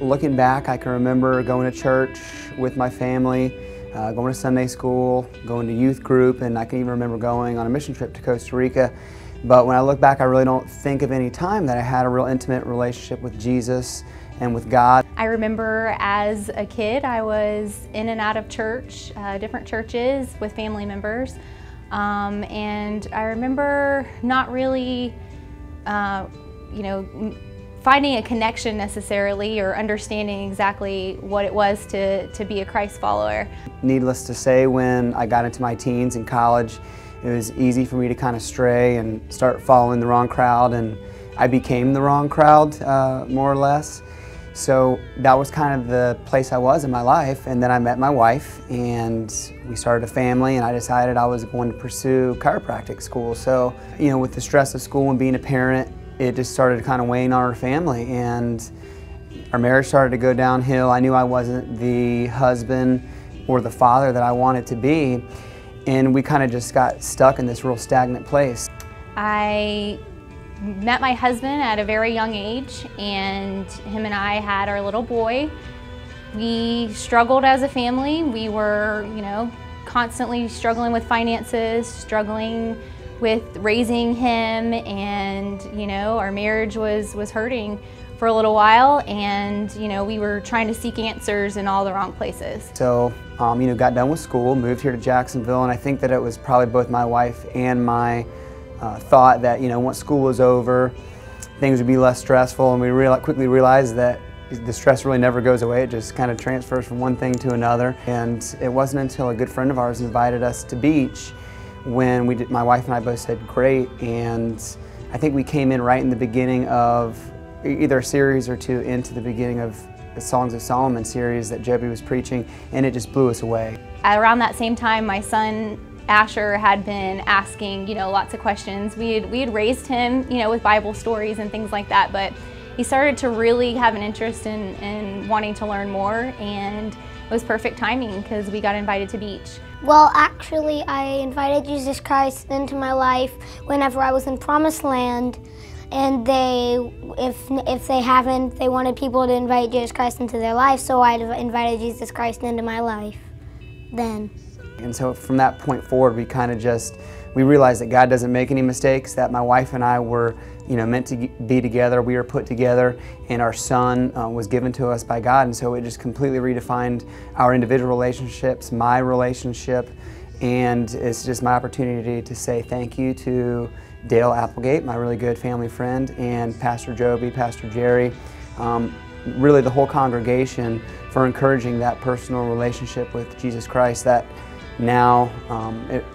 looking back, I can remember going to church with my family, going to Sunday school, going to youth group, and I can even remember going on a mission trip to Costa Rica. But when I look back, I really don't think of any time that I had a real intimate relationship with Jesus and with God. I remember as a kid, I was in and out of church, different churches with family members. And I remember not really, finding a connection necessarily or understanding exactly what it was to be a Christ follower. Needless to say, when I got into my teens in college, it was easy for me to kind of stray and start following the wrong crowd, and I became the wrong crowd, more or less. So that was kind of the place I was in my life, and then I met my wife and we started a family, and I decided I was going to pursue chiropractic school. So, with the stress of school and being a parent, it just started kind of weighing on our family, and our marriage started to go downhill. I knew I wasn't the husband or the father that I wanted to be, and we kind of just got stuck in this real stagnant place. I met my husband at a very young age, and him and I had our little boy. We struggled as a family. We were, constantly struggling with finances, struggling with raising him, and, our marriage was hurting for a little while, and, we were trying to seek answers in all the wrong places. So, got done with school, moved here to Jacksonville, and I think that it was probably both my wife and my thought that, once school was over, things would be less stressful, and we quickly realized that the stress really never goes away. It just kind of transfers from one thing to another. And it wasn't until a good friend of ours invited us to beach when my wife and I both said great, and I think we came in right in the beginning of either a series or two into the beginning of the Songs of Solomon series that Joby was preaching, and it just blew us away. Around that same time, my son Asher had been asking, lots of questions. We had raised him, with Bible stories and things like that, but he started to really have an interest in wanting to learn more, and it was perfect timing because we got invited to beach. Well, actually, I invited Jesus Christ into my life whenever I was in Promised Land, and if they haven't, they wanted people to invite Jesus Christ into their life, so I invited Jesus Christ into my life then. And so from that point forward, we realized that God doesn't make any mistakes, that my wife and I were meant to be together, we were put together, and our son was given to us by God, and so it just completely redefined our individual relationships, my relationship, and it's just my opportunity to say thank you to Dale Applegate, my really good family friend, and Pastor Joby, Pastor Jerry, really the whole congregation for encouraging that personal relationship with Jesus Christ. That now,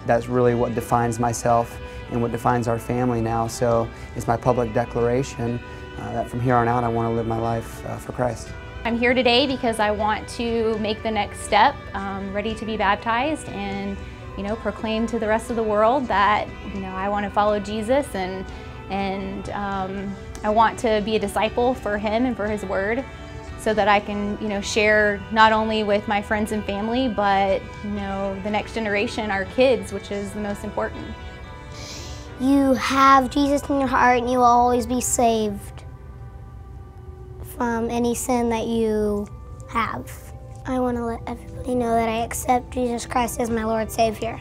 that's really what defines myself and what defines our family now. So it's my public declaration that from here on out I want to live my life for Christ. I'm here today because I want to make the next step, ready to be baptized, and proclaim to the rest of the world that I want to follow Jesus, and I want to be a disciple for Him and for His Word, so that I can, share not only with my friends and family, but, the next generation, our kids, which is the most important. You have Jesus in your heart, and you will always be saved from any sin that you have. I want to let everybody know that I accept Jesus Christ as my Lord Savior.